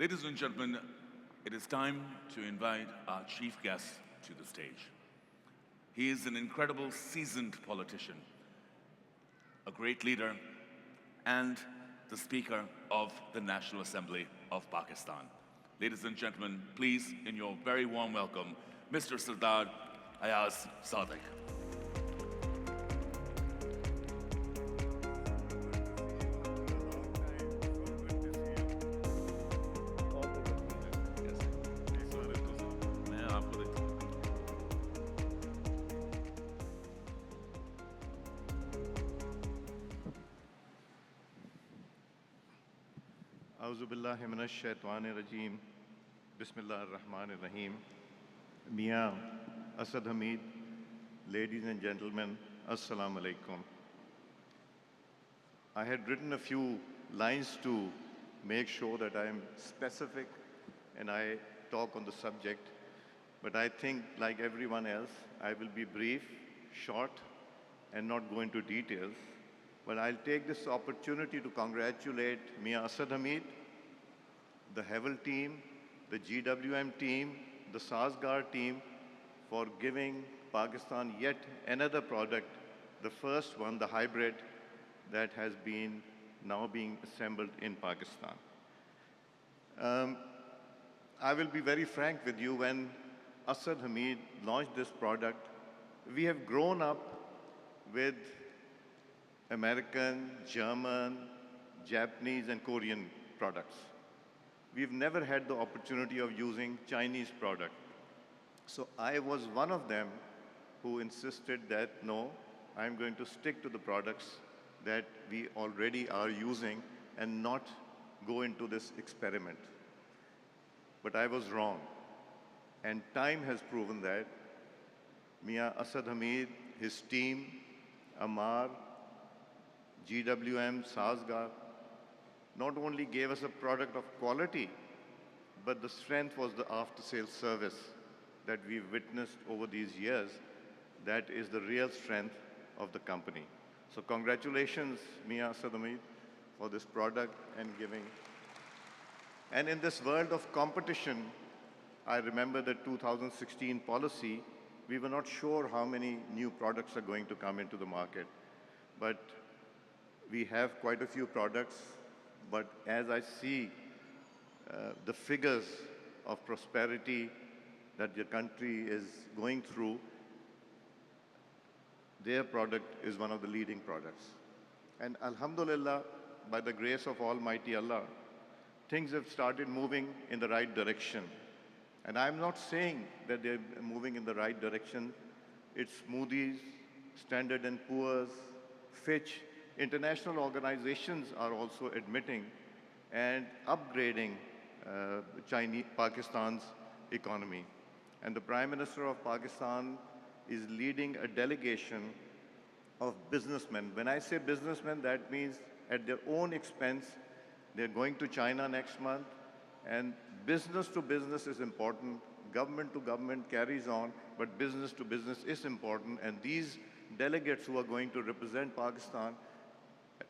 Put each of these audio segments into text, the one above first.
Ladies and gentlemen, it is time to invite our chief guest to the stage. He is an incredible seasoned politician, a great leader, and the Speaker of the National Assembly of Pakistan. Ladies and gentlemen, please, in your very warm welcome, Mr. Sardar Ayaz Sadiq. Auzu billahi minash shaitanir rajeem. Bismillahir Rahmanir Rahim. Mia Asad Hamid, ladies and gentlemen, Assalamu alaikum. I had written a few lines to make sure that I am specific and I talk on the subject, but I think, like everyone else, I will be brief, short, and not go into details. But I'll take this opportunity to congratulate Mia Asad Hamid, the Haval team, the GWM team, the Sardar team for giving Pakistan yet another product, the first one, the hybrid, that has been now being assembled in Pakistan. I will be very frank with you. When Asad Hamid launched this product, we have grown up with American, German, Japanese, and Korean products. We've never had the opportunity of using Chinese product. So I was one of them who insisted that, no, I'm going to stick to the products that we already are using and not go into this experiment. But I was wrong. And time has proven that. Mia Asad Hamid, his team, Amar, GWM, Sardar, not only gave us a product of quality, but the strength was the after-sales service that we've witnessed over these years. That is the real strength of the company. So congratulations, Mia Asad Hamid, for this product and giving. And in this world of competition, I remember the 2016 policy. We were not sure how many new products are going to come into the market. But we have quite a few products. But as I see the figures of prosperity that the country is going through, their product is one of the leading products. And alhamdulillah, by the grace of Almighty Allah, things have started moving in the right direction. And I'm not saying that they're moving in the right direction. It's Moody's, Standard & Poor's, Fitch. International organizations are also admitting and upgrading Pakistan's economy. And the Prime Minister of Pakistan is leading a delegation of businessmen. When I say businessmen, that means at their own expense. They're going to China next month. And business to business is important. Government to government carries on, but business to business is important. And these delegates who are going to represent Pakistan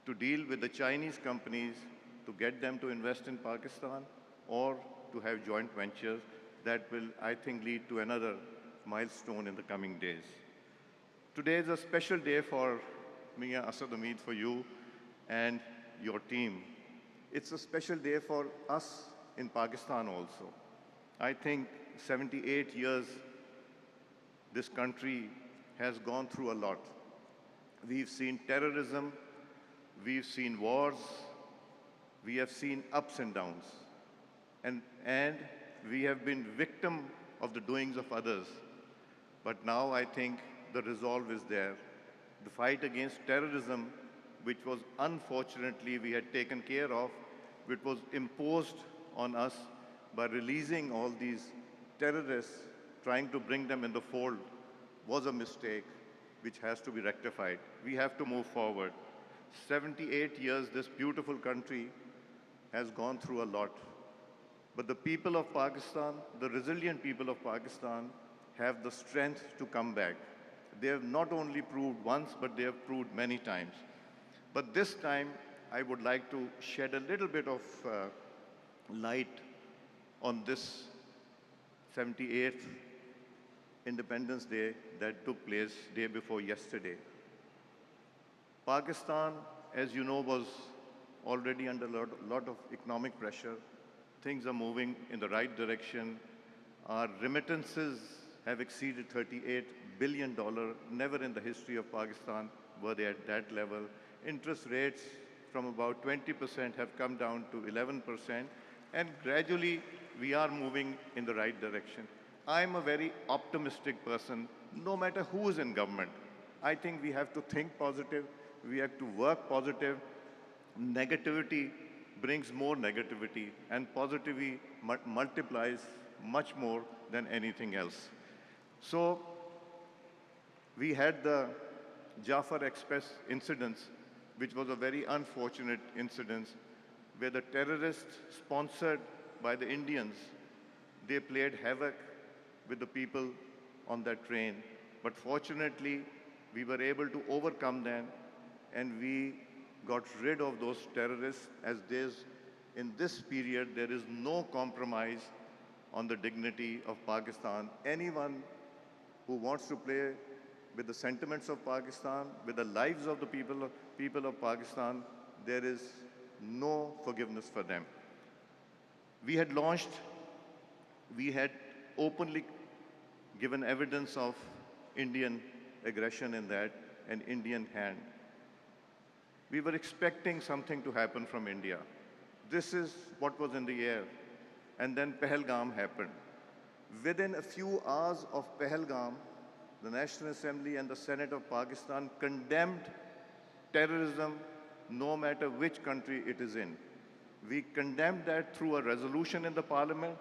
to deal with the Chinese companies, to get them to invest in Pakistan or to have joint ventures, that will, I think, lead to another milestone in the coming days. Today is a special day for Mia Asad Hamid, for you and your team. It's a special day for us in Pakistan also. I think 78 years, this country has gone through a lot. We've seen terrorism, we've seen wars, we have seen ups and downs, and we have been victim of the doings of others. But now I think the resolve is there. The fight against terrorism, which was unfortunately we had taken care of, which was imposed on us by releasing all these terrorists, trying to bring them in the fold, was a mistake which has to be rectified. We have to move forward. 78 years, this beautiful country has gone through a lot. But the people of Pakistan, the resilient people of Pakistan, have the strength to come back. They have not only proved once, but they have proved many times. But this time, I would like to shed a little bit of light on this 78th Independence Day that took place day before yesterday. Pakistan, as you know, was already under a lot of economic pressure. Things are moving in the right direction. Our remittances have exceeded $38 billion. Never in the history of Pakistan were they at that level. Interest rates from about 20% have come down to 11%, and gradually we are moving in the right direction. I'm a very optimistic person, no matter who is in government. I think we have to think positive, we have to work positive. Negativity brings more negativity, and positivity multiplies much more than anything else. So we had the Jafar Express incidents, which was a very unfortunate incident, where the terrorists sponsored by the Indians, they played havoc with the people on that train. But fortunately, we were able to overcome them, and we got rid of those terrorists. As in this period, there is no compromise on the dignity of Pakistan. Anyone who wants to play with the sentiments of Pakistan, with the lives of the people of Pakistan, there is no forgiveness for them. We had openly given evidence of Indian aggression in that, an Indian hand. We were expecting something to happen from India. This is what was in the air. And then Pahalgam happened. Within a few hours of Pahalgam, the National Assembly and the Senate of Pakistan condemned terrorism, no matter which country it is in. We condemned that through a resolution in the parliament,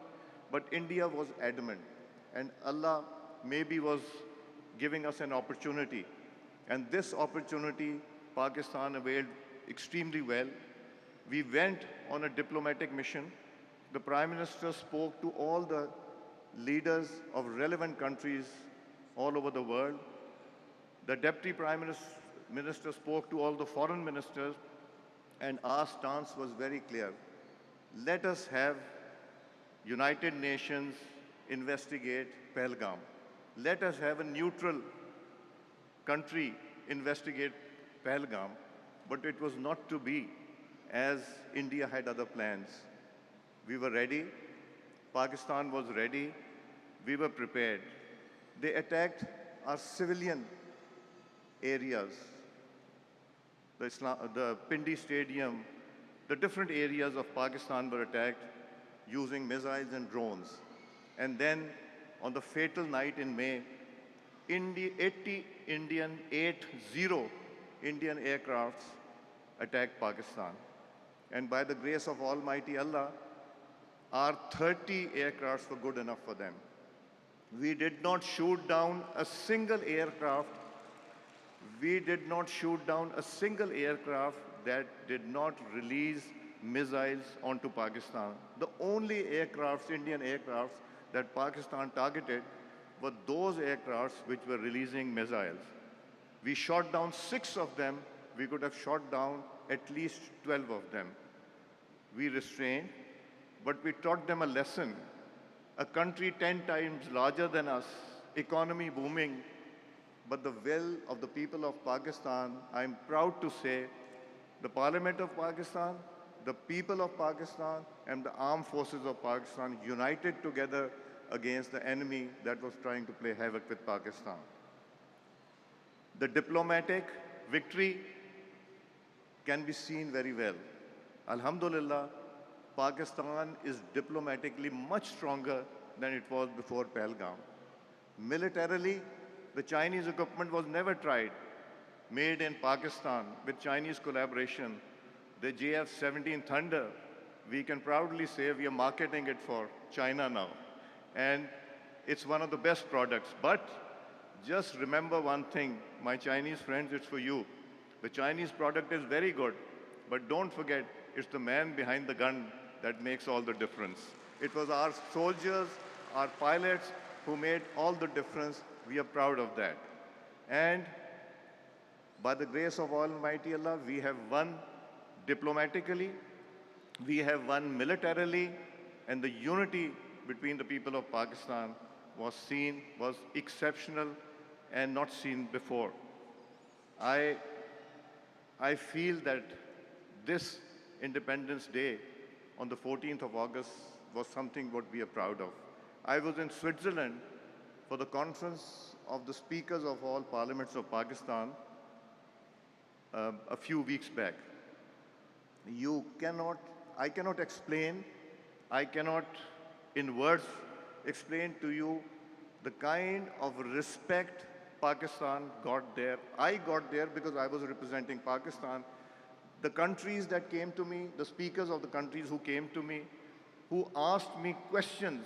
but India was adamant. And Allah maybe was giving us an opportunity. And this opportunity, Pakistan availed extremely well. We went on a diplomatic mission. The Prime Minister spoke to all the leaders of relevant countries all over the world. The Deputy Prime Minister spoke to all the foreign ministers, and our stance was very clear. Let us have United Nations investigate Pahalgam. Let us have a neutral country investigate Pahalgam, but it was not to be, as India had other plans. We were ready. Pakistan was ready. We were prepared. They attacked our civilian areas, the Pindi Stadium, the different areas of Pakistan were attacked using missiles and drones. And then on the fatal night in May, 80 Indian aircrafts attacked Pakistan. And by the grace of Almighty Allah, our 30 aircrafts were good enough for them. We did not shoot down a single aircraft. We did not shoot down a single aircraft that did not release missiles onto Pakistan. The only aircrafts, Indian aircrafts, that Pakistan targeted were those aircrafts which were releasing missiles. We shot down 6 of them. We could have shot down at least 12 of them. We restrained, but we taught them a lesson. A country 10 times larger than us, economy booming, but the will of the people of Pakistan, I'm proud to say, the Parliament of Pakistan, the people of Pakistan, and the armed forces of Pakistan united together against the enemy that was trying to play havoc with Pakistan. The diplomatic victory can be seen very well. Alhamdulillah, Pakistan is diplomatically much stronger than it was before Pahalgam. Militarily, the Chinese equipment was never tried, made in Pakistan with Chinese collaboration. The JF-17 Thunder, we can proudly say we are marketing it for China now. And it's one of the best products. But just remember one thing, my Chinese friends, it's for you. The Chinese product is very good, but don't forget, it's the man behind the gun that makes all the difference. It was our soldiers, our pilots who made all the difference. We are proud of that. And by the grace of Almighty Allah, we have won diplomatically, we have won militarily, and the unity between the people of Pakistan was exceptional and not seen before. I, I feel that this Independence Day on the 14th of August was something what we are proud of. I was in Switzerland for the conference of the speakers of all parliaments of Pakistan a few weeks back. I cannot explain, I cannot in words explain to you the kind of respect Pakistan got there. I got there because I was representing Pakistan. The countries that came to me, the speakers of the countries who came to me, who asked me questions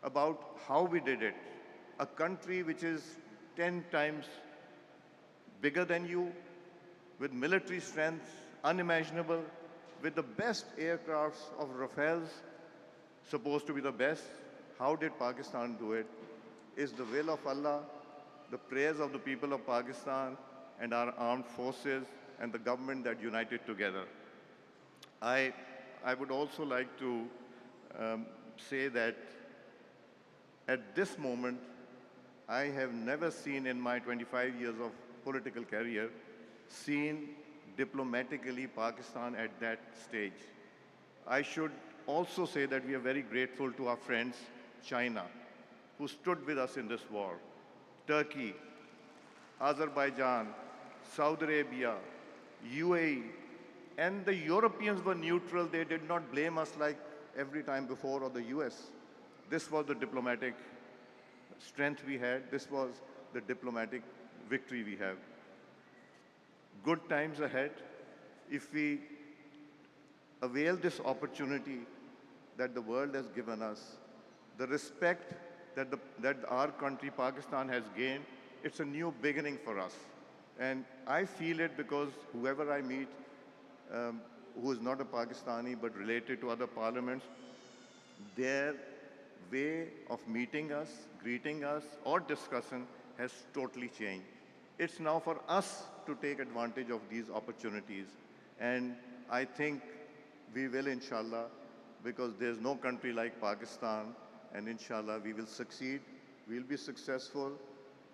about how we did it. A country which is 10 times bigger than you, with military strength unimaginable, with the best aircrafts of Rafales, supposed to be the best. How did Pakistan do it? Is the will of Allah, the prayers of the people of Pakistan and our armed forces and the government that united together. I would also like to say that at this moment, I have never seen in my 25 years of political career, seen diplomatically Pakistan at that stage. I should also say that we are very grateful to our friends, China, who stood with us in this war, Turkey, Azerbaijan, Saudi Arabia, UAE, and the Europeans were neutral. They did not blame us like every time before, or the US. This was the diplomatic strength we had. This was the diplomatic victory we have. Good times ahead if we avail this opportunity that the world has given us, the respect that our country, Pakistan, has gained. It's a new beginning for us. And I feel it because whoever I meet who is not a Pakistani but related to other parliaments, their way of meeting us, greeting us, or discussing has totally changed. It's now for us to take advantage of these opportunities. And I think we will, inshallah, because there's no country like Pakistan, and inshallah we will succeed. We'll be successful.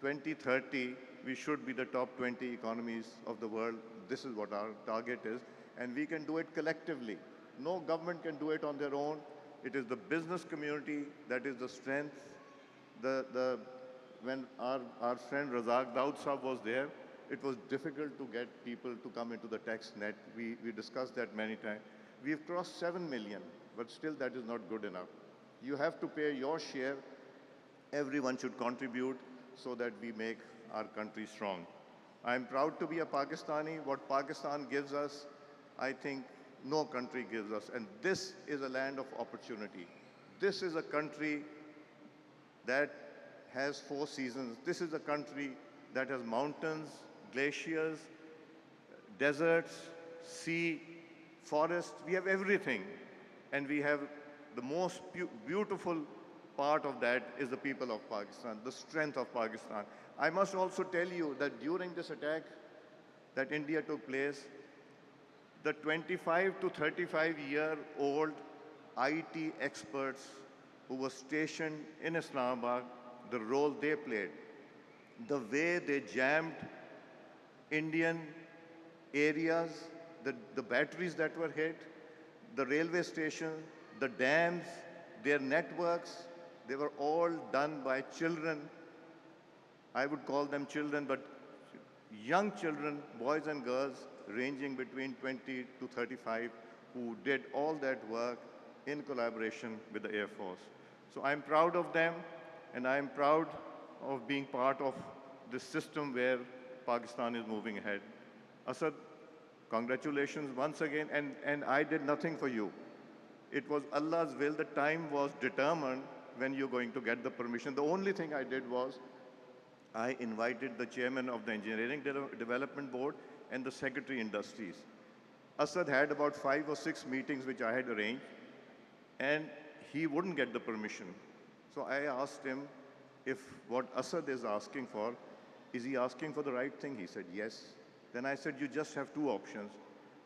2030, we should be the top 20 economies of the world. This is what our target is, and we can do it collectively. No government can do it on their own. It is the business community that is the strength. When our friend Razak Daud Sahab was there, it was difficult to get people to come into the tax net. We discussed that many times. We've crossed 7 million, but still that is not good enough. You have to pay your share. Everyone should contribute so that we make our country strong. I'm proud to be a Pakistani. What Pakistan gives us, I think no country gives us. And this is a land of opportunity. This is a country that has 4 seasons. This is a country that has mountains, glaciers, deserts, sea, forests. We have everything. And we have the most beautiful part of that is the people of Pakistan, the strength of Pakistan. I must also tell you that during this attack that India took place, the 25 to 35-year-old IT experts who were stationed in Islamabad, the role they played, the way they jammed Indian areas, the batteries that were hit, the railway station, the dams, their networks, they were all done by children. I would call them children, but young children, boys and girls, ranging between 20 to 35, who did all that work in collaboration with the Air Force. So I'm proud of them, and I'm proud of being part of this system where Pakistan is moving ahead. Asad, congratulations once again, and I did nothing for you. It was Allah's will. The time was determined when you're going to get the permission. The only thing I did was I invited the chairman of the Engineering Development Board and the Secretary Industries. Asad had about 5 or 6 meetings which I had arranged, and he wouldn't get the permission. So I asked him if what Asad is asking for, is he asking for the right thing? He said, yes. Then I said, you just have 2 options.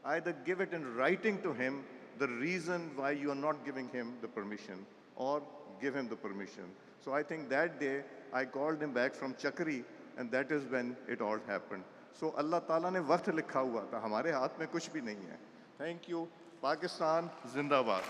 Either give it in writing to him the reason why you are not giving him the permission or give him the permission. So I think that day I called him back from Chakri and that is when it all happened. So Allah Ta'ala ने वक्त लिखा हुआ था, हमारे हाथ में कुछ भी नहीं है. Thank you. Pakistan Zindabad.